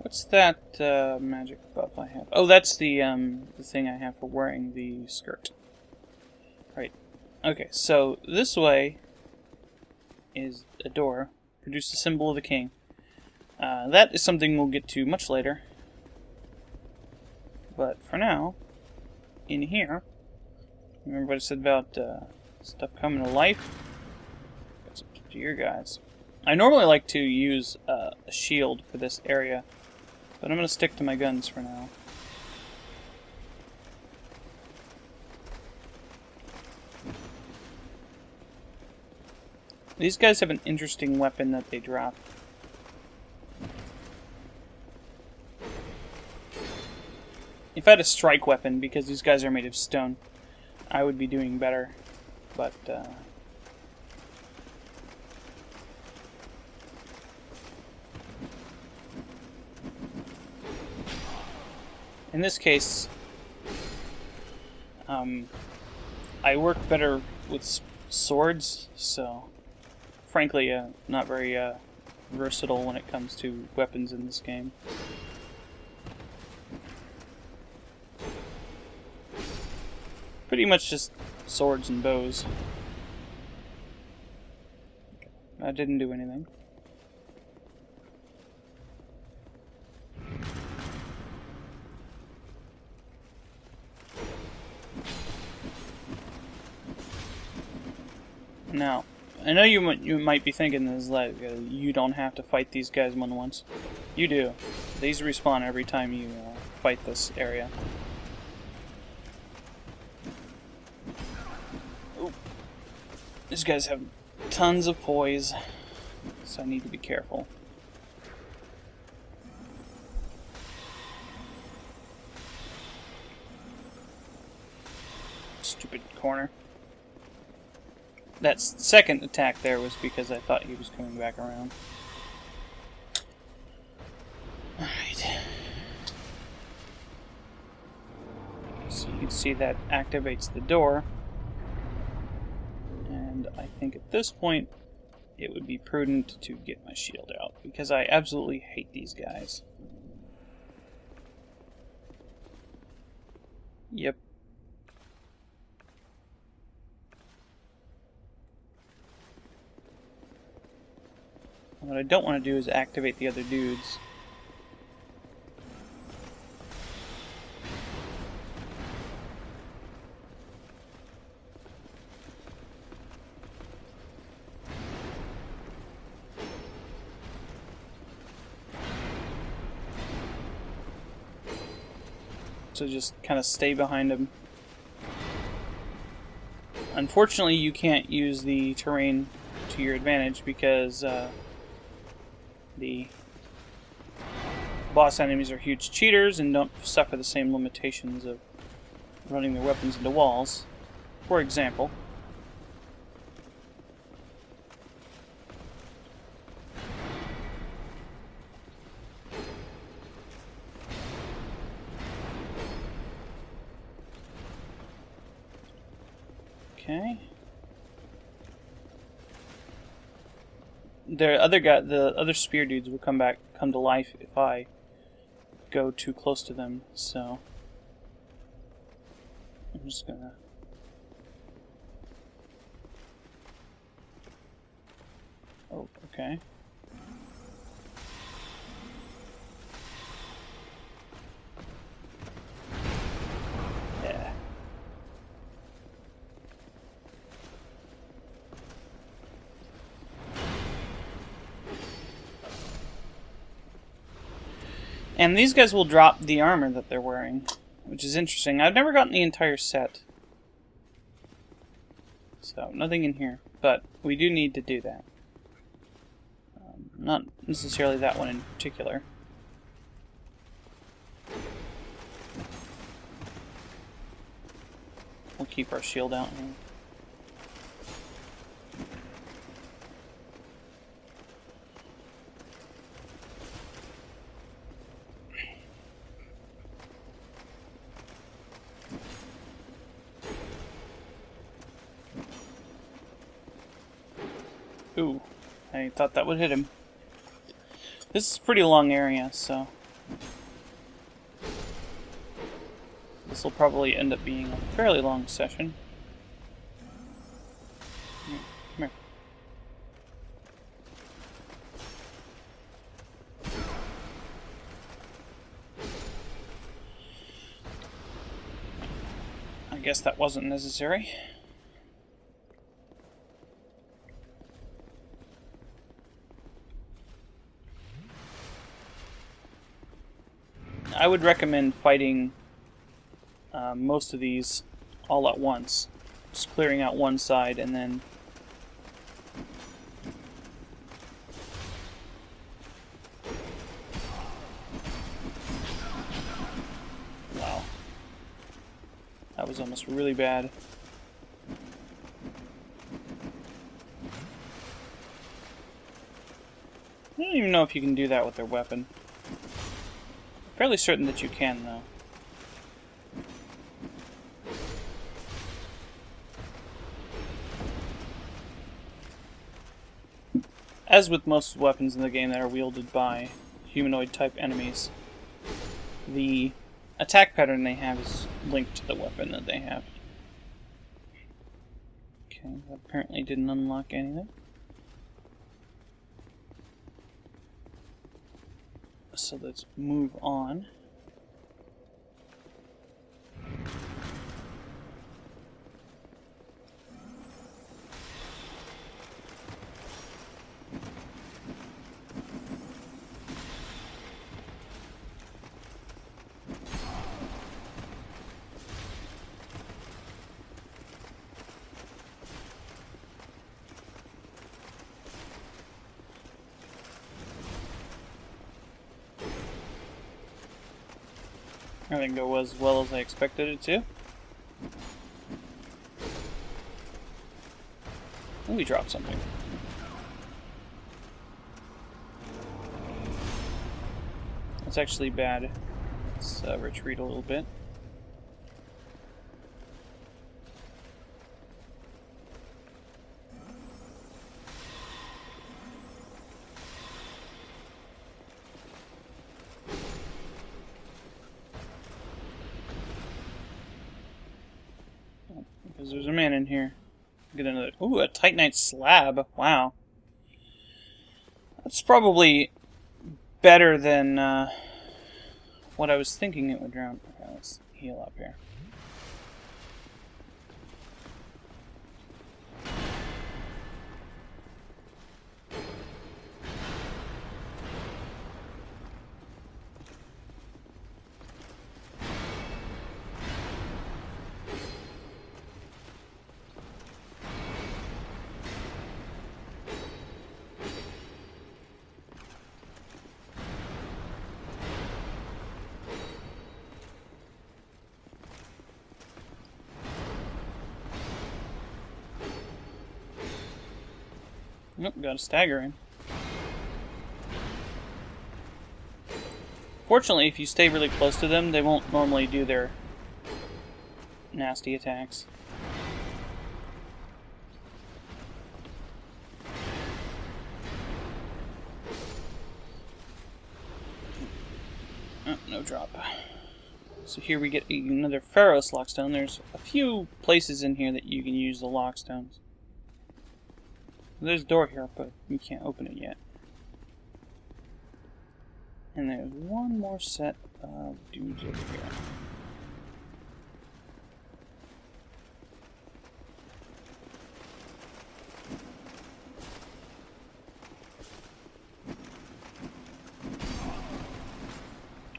What's that magic buff I have? Oh, that's the thing I have for wearing the skirt. Right. Okay, so this way is a door. Produce the symbol of the king. That is something we'll get to much later. But for now, in here, remember what I said about stuff coming to life? It's up to you guys. I normally like to use a shield for this area, but I'm going to stick to my guns for now. These guys have an interesting weapon that they drop. If I had a strike weapon, because these guys are made of stone, I would be doing better. But, in this case, I work better with swords, so frankly, not very versatile when it comes to weapons in this game. Pretty much just swords and bows. That didn't do anything. Now, I know you might be thinking this like you don't have to fight these guys once. You do. These respawn every time you fight this area. Ooh. These guys have tons of poise, so I need to be careful. Stupid corner. That second attack there was because I thought he was coming back around. Alright. So you can see that activates the door. And I think at this point it would be prudent to get my shield out, because I absolutely hate these guys. Yep. What I don't want to do is activate the other dudes. So just kind of stay behind them. Unfortunately, you can't use the terrain to your advantage because the boss enemies are huge cheaters and don't suffer the same limitations of running their weapons into walls. For example, okay. The other spear dudes will come to life if I go too close to them. So I'm just gonna. Oh, okay. Yeah. And these guys will drop the armor that they're wearing, which is interesting. I've never gotten the entire set. So, nothing in here. But we do need to do that. Not necessarily that one in particular. We'll keep our shield out here. Ooh, I thought that would hit him. This is a pretty long area, so This will probably end up being a fairly long session. Come here. I guess that wasn't necessary. I would recommend fighting most of these all at once. Just clearing out one side and then wow. That was almost really bad. I don't even know if you can do that with their weapon. I'm fairly certain that you can, though. As with most weapons in the game that are wielded by humanoid-type enemies, the attack pattern they have is linked to the weapon that they have. Okay, that apparently didn't unlock anything. So let's move on. I think it go as well as I expected it to. Oh, we dropped something. That's actually bad. Let's retreat a little bit. Because there's a man in here. Get another. Ooh, a Titanite slab. Wow. That's probably better than what I was thinking it would drown. Okay, let's heal up here. Nope, got a stagger in. Fortunately, if you stay really close to them, they won't normally do their nasty attacks. Oh, no drop. So here we get another Pharos lockstone. There's a few places in here that you can use the lockstones. There's a door here, but you can't open it yet. And there's one more set of dudes over here.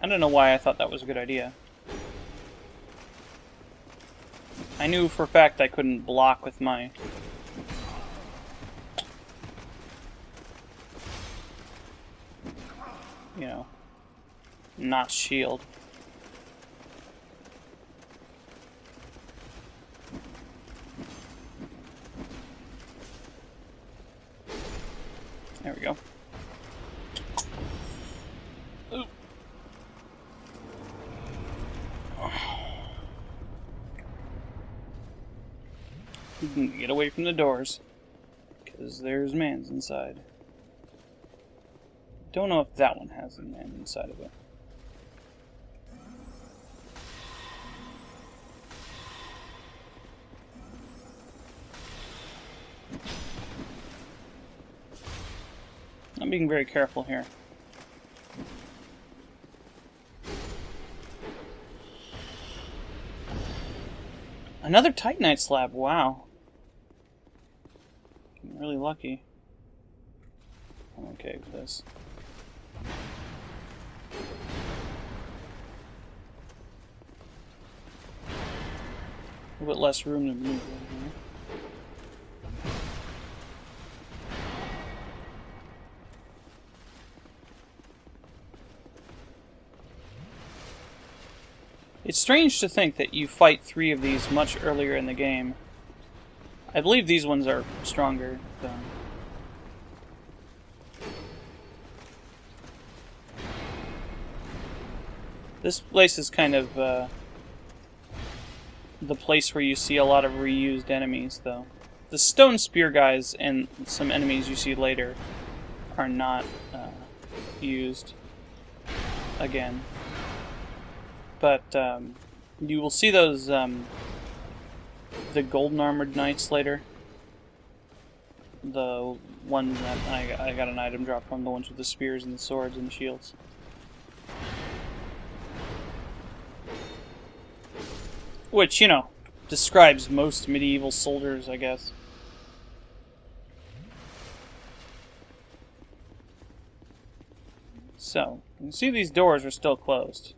I don't know why I thought that was a good idea. I knew for a fact I couldn't block with my not shield. There we go. Ooh. You can get away from the doors, because there's mans inside. Don't know if that one has a man inside of it. being very careful here. Another Titanite slab, wow. I'm really lucky. I'm okay with this. A little bit less room to move in here. It's strange to think that you fight 3 of these much earlier in the game. I believe these ones are stronger, though. This place is kind of the place where you see a lot of reused enemies, though. The stone spear guys and some enemies you see later are not used again. But you will see those, the golden armored knights later. The ones that I got an item drop from, the ones with the spears and the swords and the shields. Which, you know, describes most medieval soldiers, I guess. So, you can see these doors are still closed.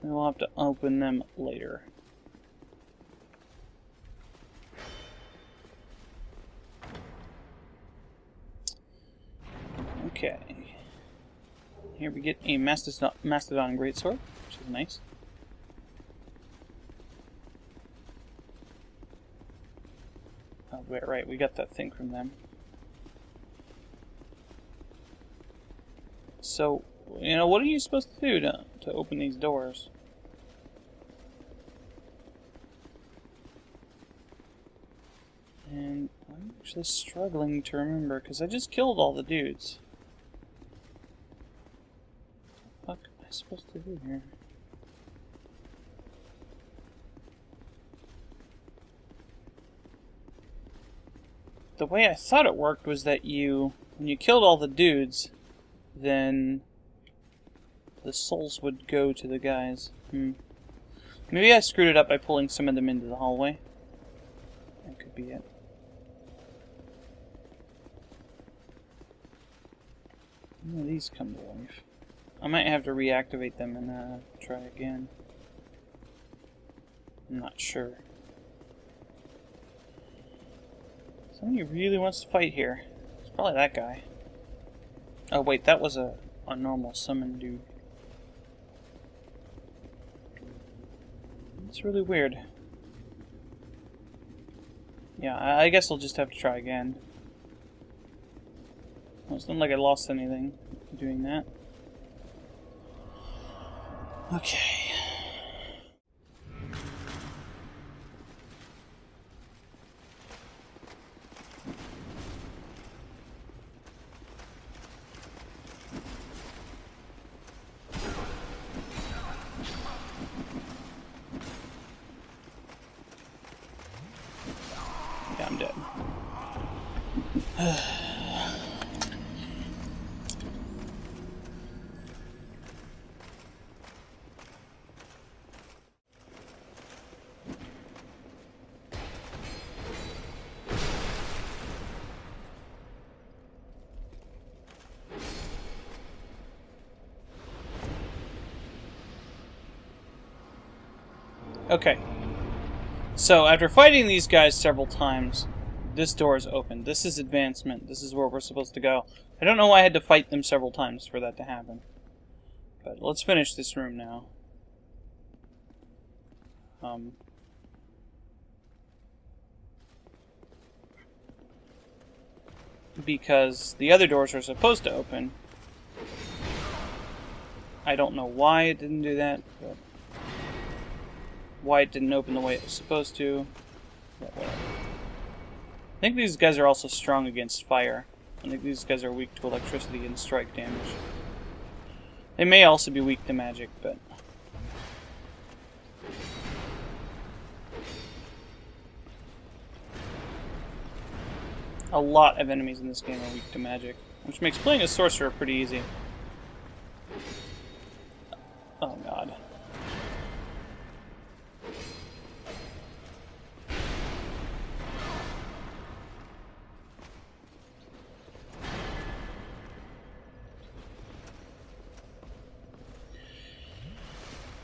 We'll have to open them later. Okay. Here we get a Mastodon Greatsword, which is nice. Oh, right, we got that thing from them. So, you know, what are you supposed to do to open these doors? And I'm actually struggling to remember, because I just killed all the dudes. What the fuck am I supposed to do here? The way I thought it worked was that when you killed all the dudes, then the souls would go to the guys. Maybe I screwed it up by pulling some of them into the hallway. That could be it. These come to life. I might have to reactivate them and try again. I'm not sure. Somebody really wants to fight here. It's probably that guy. Oh wait, that was a normal summon dude. It's really weird. Yeah, I guess I'll just have to try again. Well, it's not like I lost anything doing that. Okay. Yeah, I'm dead. Okay. So, after fighting these guys several times, this door is open. This is advancement. This is where we're supposed to go. I don't know why I had to fight them several times for that to happen. But let's finish this room now. Because the other doors are supposed to open. I don't know why it didn't do that, but why it didn't open the way it was supposed to. But whatever. I think these guys are also strong against fire. I think these guys are weak to electricity and strike damage. They may also be weak to magic, but... a lot of enemies in this game are weak to magic, which makes playing a sorcerer pretty easy. Oh god.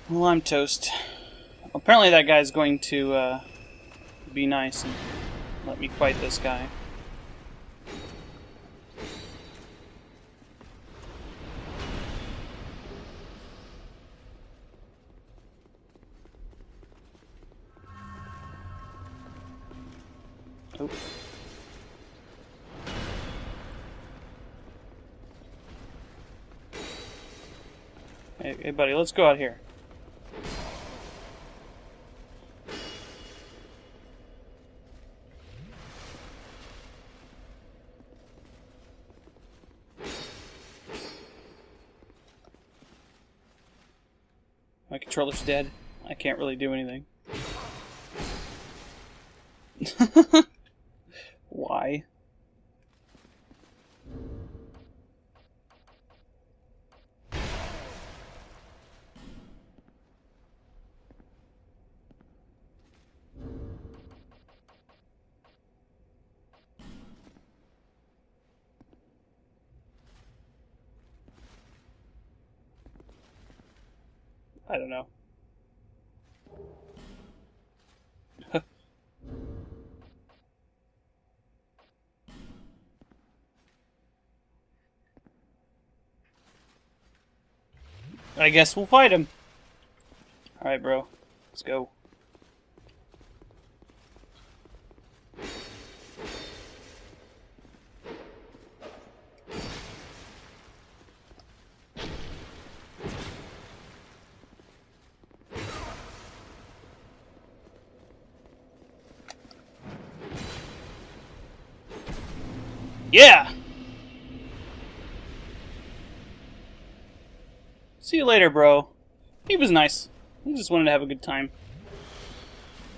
Well, I'm toast. Apparently that guy's going to be nice and let me fight this guy. Oh. Hey buddy, let's go out here. My controller's dead. I can't really do anything. Why? I don't know. I guess we'll fight him. Alright, bro. Let's go. Yeah! See you later, bro. He was nice. He just wanted to have a good time.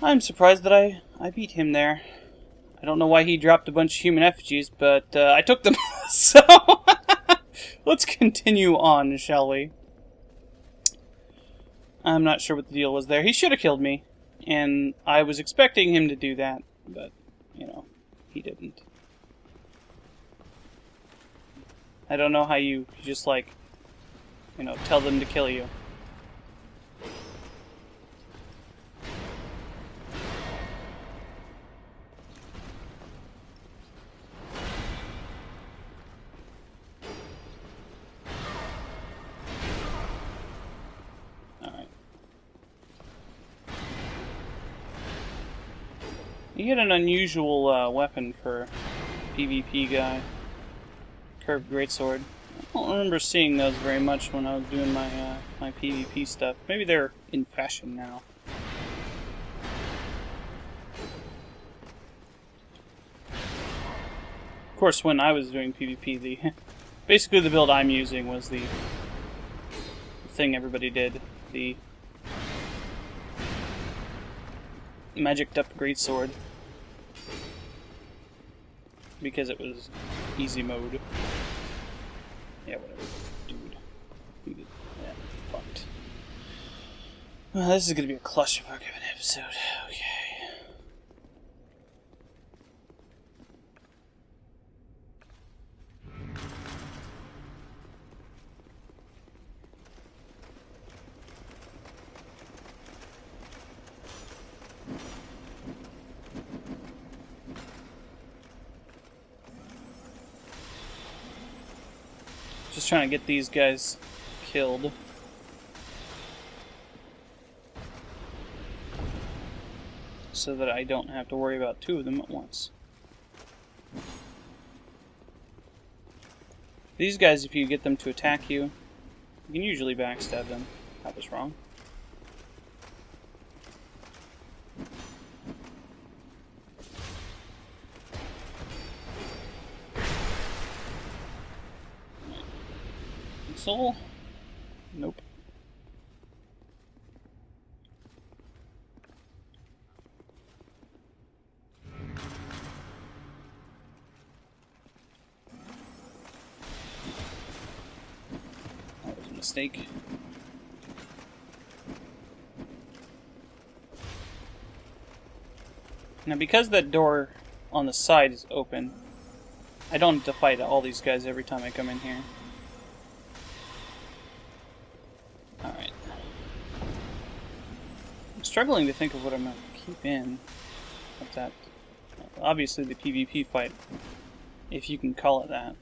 I'm surprised that I beat him there. I don't know why he dropped a bunch of human effigies, but I took them. So, let's continue on, shall we? I'm not sure what the deal was there. He should have killed me, and I was expecting him to do that, but, you know, he didn't. I don't know how you just, like, you know, tell them to kill you. Alright. You get an unusual weapon for PvP guy. Curved greatsword. I don't remember seeing those very much when I was doing my my PvP stuff. Maybe they're in fashion now. Of course, when I was doing PvP, basically the build I'm using was the thing everybody did. The magicked up greatsword. Because it was easy mode. Yeah, whatever. Dude. Yeah, fucked. Well, this is gonna be a clusterfuck of an episode. Okay. Just trying to get these guys killed. So that I don't have to worry about two of them at once. These guys, if you get them to attack you, you can usually backstab them. That was wrong. Soul? Nope. mistake. Now, because that door on the side is open, I don't have to fight all these guys every time I come in here. Alright. I'm struggling to think of what I'm going to keep in. What's that? Obviously the PvP fight, if you can call it that.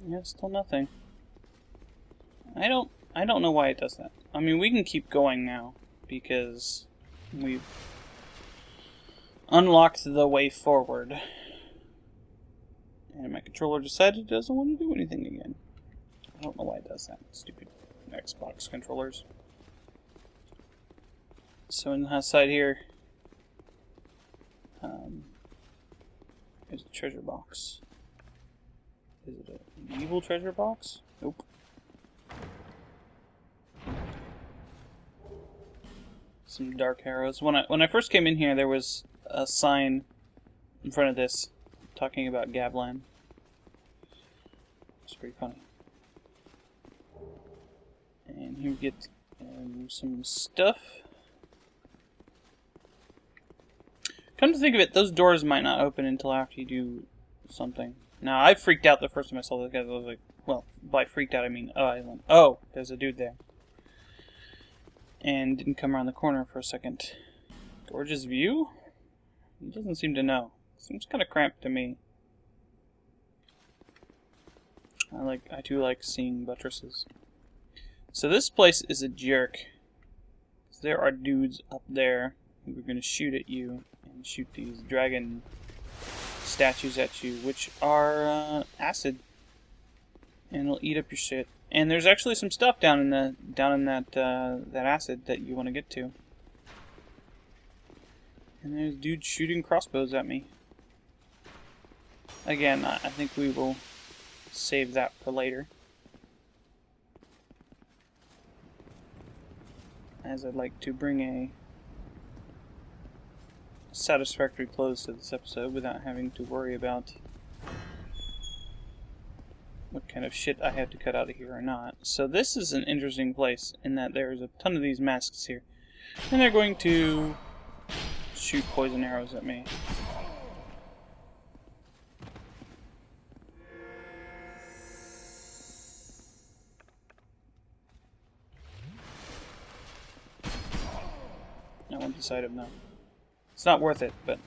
Yeah, still nothing. I don't know why it does that. I mean, we can keep going now because we've unlocked the way forward. And my controller decided it doesn't want to do anything again. I don't know why it does that. Stupid Xbox controllers. So in the side here, there's a treasure box. Is it an evil treasure box? Nope. Some dark arrows. When I first came in here, there was a sign in front of this talking about Gablan. It's pretty funny. And here we get some stuff. Come to think of it, those doors might not open until after you do something. Now, I freaked out the first time I saw those guys. I was like, well, by freaked out I mean, oh, there's a dude there. And didn't come around the corner for a second. Gorgeous view? He doesn't seem to know. Seems kind of cramped to me. I do like seeing buttresses. So this place is a jerk. There are dudes up there who are going to shoot at you and shoot these dragon statues at you, which are acid, and it'll eat up your shit. And there's actually some stuff down in that acid that you want to get to. And there's dudes shooting crossbows at me. Again, I think we will save that for later, as I'd like to bring a satisfactory close to this episode without having to worry about what kind of shit I have to cut out of here or not. So this is an interesting place in that there's a ton of these masks here, and they're going to shoot poison arrows at me. I won't decide it now. It's not worth it, but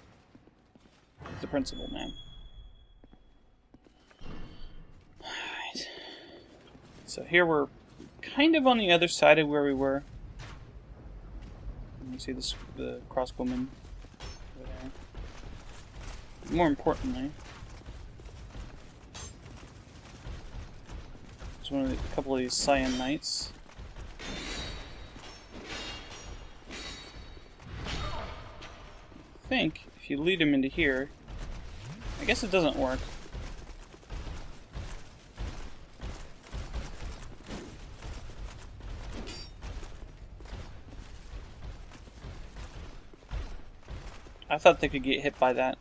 it's the principle, man. Alright. So here we're kind of on the other side of where we were. You can see the crossbowman over there. More importantly, there's a couple of these Cyan Knights. I think if you lead him into here, I guess it doesn't work. I thought they could get hit by that.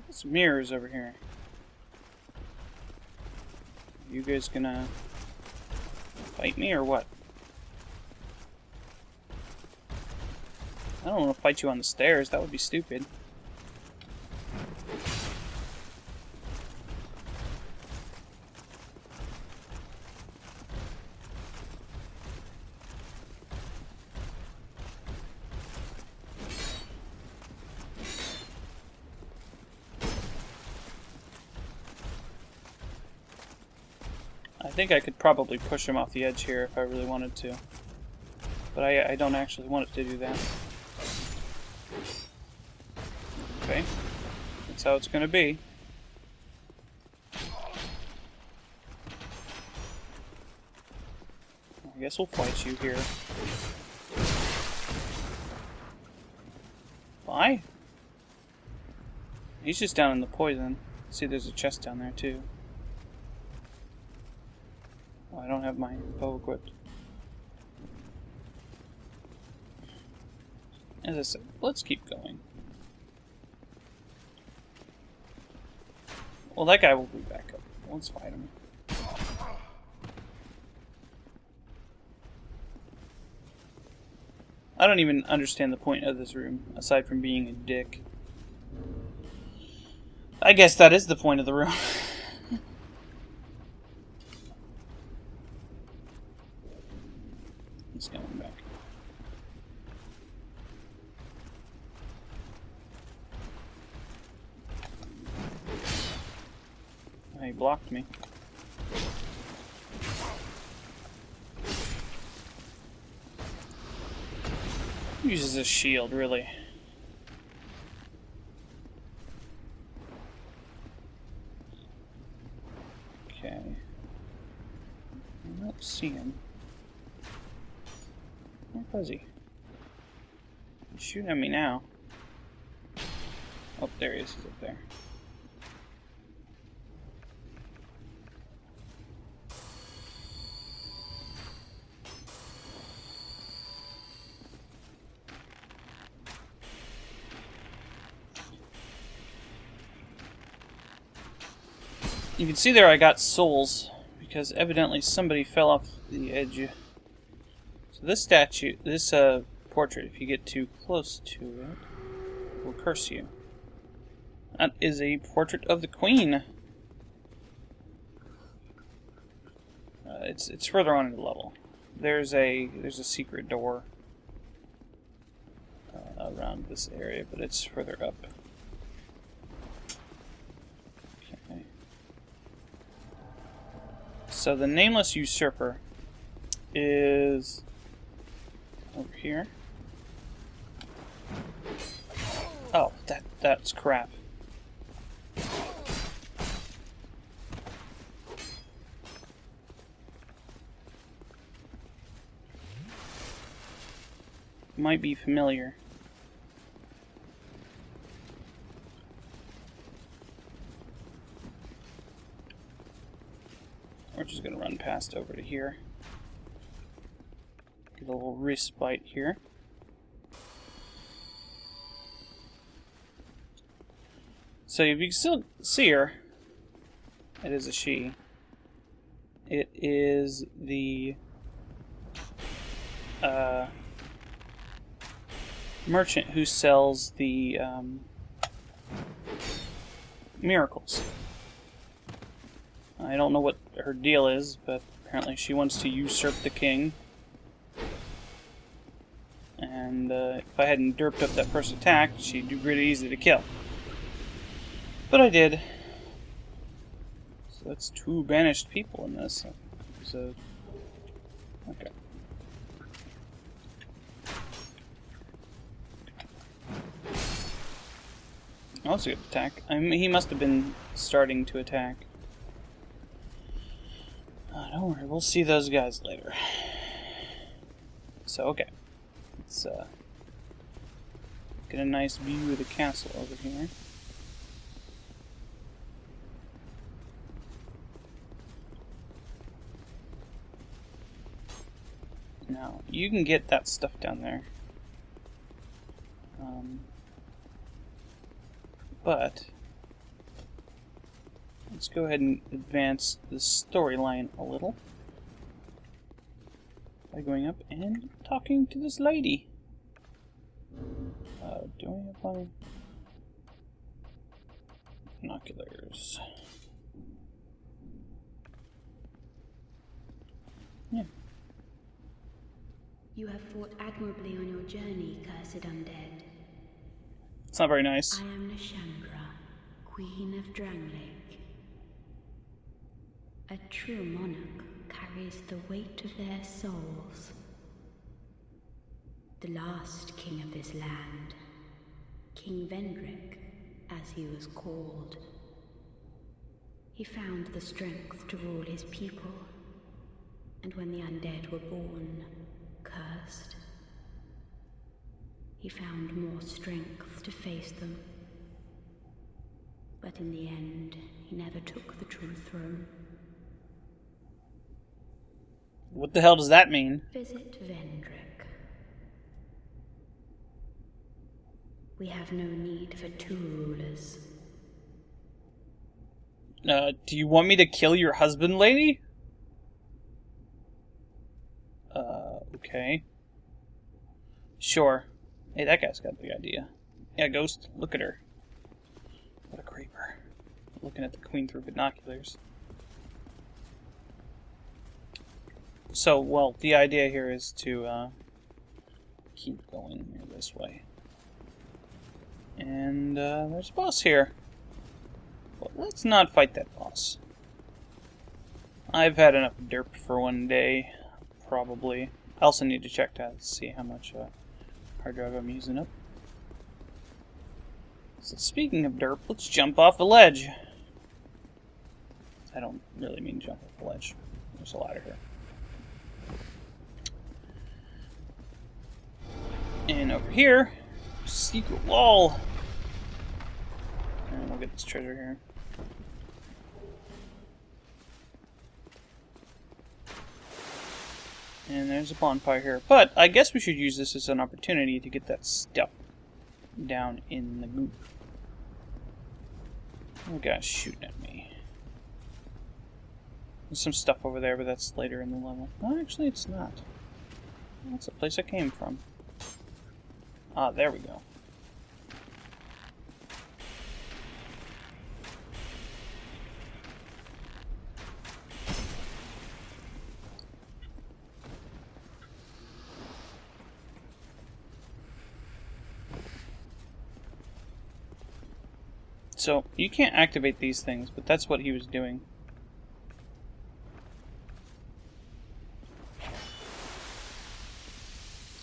There's mirrors over here. You guys gonna fight me or what? I don't want to fight you on the stairs, that would be stupid. I think I could probably push him off the edge here if I really wanted to. But I don't actually want it to do that. Okay, that's how it's gonna be. I guess we'll fight you here. Why? He's just down in the poison. See, there's a chest down there too. Oh, I don't have my bow equipped. As I said, let's keep going. Well, that guy will be back up. Let's fight him. I don't even understand the point of this room, aside from being a dick. I guess that is the point of the room. He's coming back. Oh, he blocked me. Uses a shield, really. Okay. I don't see him. Where was he? He's shooting at me now. Oh, there he is. He's up there. You can see there I got souls, because evidently somebody fell off the edge. So this statue, this portrait, if you get too close to it, will curse you. That is a portrait of the Queen. It's further on in the level. There's a secret door around this area, but it's further up. Okay. So the nameless usurper is over here. Oh, that's crap. Might be familiar. We're just gonna run past over to here. Get a little respite here. So if you can still see her, it is a she. It is the merchant who sells the miracles. I don't know what her deal is, but apparently she wants to usurp the king. And if I hadn't derped up that first attack, she'd be really easy to kill. But I did. So that's 2 banished people in this. So, okay. Oh, that's a good attack. I mean, he must have been starting to attack. Don't worry, we'll see those guys later. So, okay. Let's get a nice view of the castle over here. Now, you can get that stuff down there. But let's go ahead and advance the storyline a little by going up and talking to this lady. Do I have my binoculars? Yeah. You have fought admirably on your journey, cursed undead. It's not very nice. I am Nashandra, Queen of Drangleic. A true monarch carries the weight of their souls. The last king of this land, King Vendrick, as he was called. He found the strength to rule his people, and when the undead were born, cursed, he found more strength to face them. But in the end, he never took the true throne. What the hell does that mean? Visit Vendrick. We have no need for 2 rulers. Do you want me to kill your husband, lady? Okay. Sure. Hey, that guy's got the idea. Yeah, Ghost, look at her. What a creeper. Looking at the queen through binoculars. So, well, the idea here is to, keep going here this way. And, there's a boss here. But let's not fight that boss. I've had enough derp for one day, probably. I also need to check to see how much, hard drive I'm using up. So speaking of derp, let's jump off a ledge. I don't really mean jump off a ledge. There's a ladder here. And over here, secret wall. And we'll get this treasure here. And there's a bonfire here. But I guess we should use this as an opportunity to get that stuff down in the goop. Oh, guy's shooting at me. There's some stuff over there, but that's later in the level. No, actually, it's not. That's the place I came from. Ah, there we go. So, you can't activate these things, but that's what he was doing.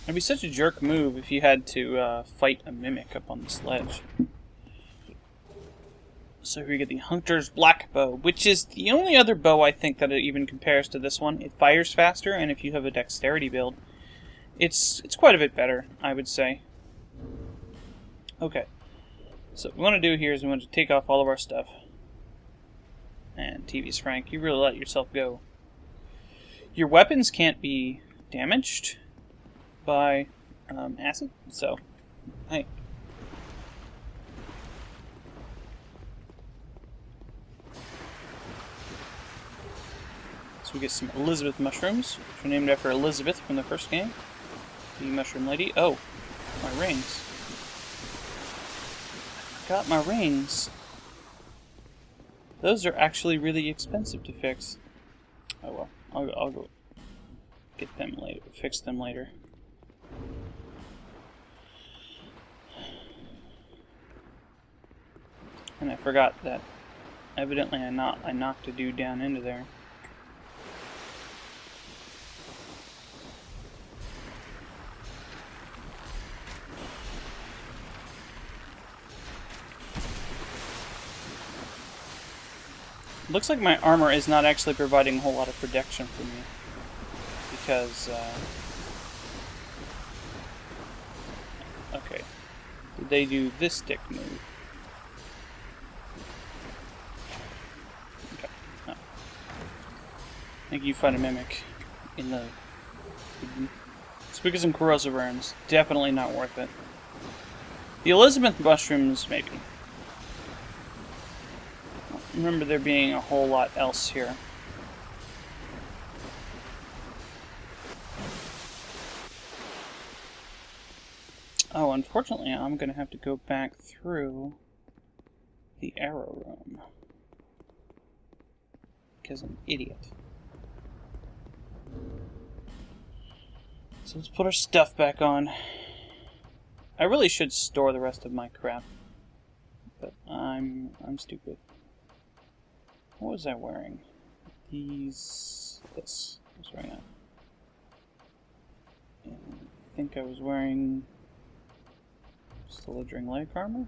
It'd be such a jerk move if you had to fight a mimic up on this ledge. So here we get the Hunter's Black Bow, which is the only other bow I think that it even compares to this one. It fires faster, and if you have a dexterity build, it's quite a bit better, I would say. Okay. So what we want to do here is we want to take off all of our stuff. And TV's Frank, you really let yourself go. Your weapons can't be damaged by acid, so hey. So we get some Elizabeth mushrooms, which are named after Elizabeth from the first game. The mushroom lady. Oh, my rings. Got my rings. Those are actually really expensive to fix. Oh well, I'll go get them later, fix them later. And I forgot that evidently I knocked a dude down into there. Looks like my armor is not actually providing a whole lot of protection for me. Because, okay. Did they do this stick move? Okay. No. I think you find a mimic in the... Speak of some corrosive urns. Definitely not worth it. The Elizabeth mushrooms, maybe. Remember there being a whole lot else here. Oh, unfortunately, I'm going to have to go back through the arrow room. Because I'm an idiot. So let's put our stuff back on. I really should store the rest of my crap. But I'm stupid. What was I wearing? This. I was wearing that. And I think I was wearing still a Drangleic armor?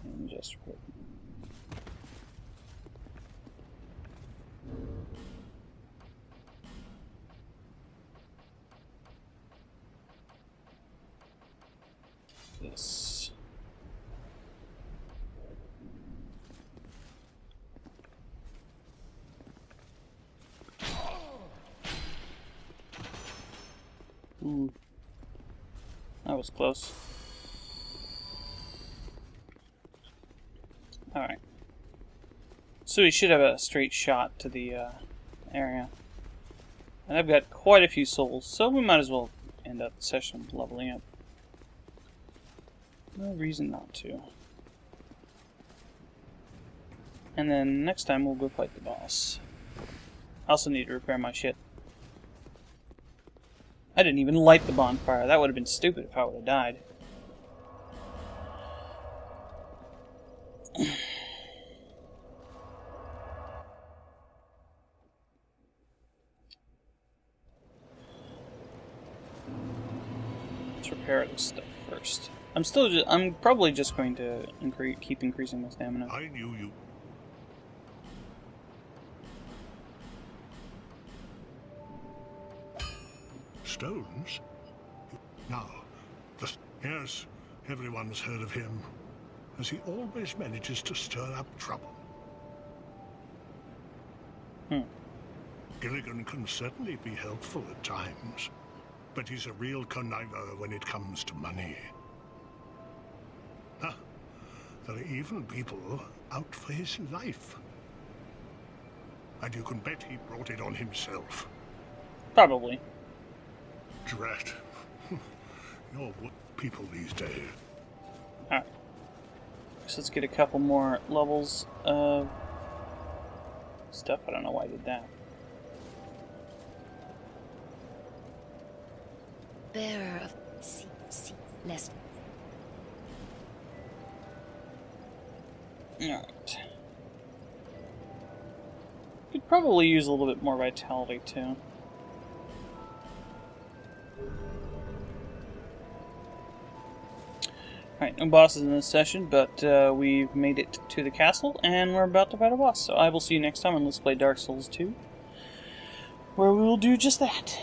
And just quit. This. Ooh. That was close. Alright. So we should have a straight shot to the area. And I've got quite a few souls, so we might as well end up the session leveling up. No reason not to. And then next time we'll go fight the boss. I also need to repair my shit. I didn't even light the bonfire. That would have been stupid if I would have died. Let's repair this stuff first. I'm probably just going to keep increasing my stamina. I knew you. Stones? Now, yes, everyone's heard of him, as he always manages to stir up trouble. Gilligan can certainly be helpful at times, but he's a real conniver when it comes to money. Ah, there are even people out for his life. And you can bet he brought it on himself. Probably. Drat. You're what people these days. Alright. So let's get a couple more levels of stuff. I don't know why I did that. Bearer of less. Alright. Could probably use a little bit more vitality too. Alright, no bosses in this session, but we've made it to the castle, and we're about to fight a boss. So I will see you next time on Let's Play Dark Souls 2, where we will do just that.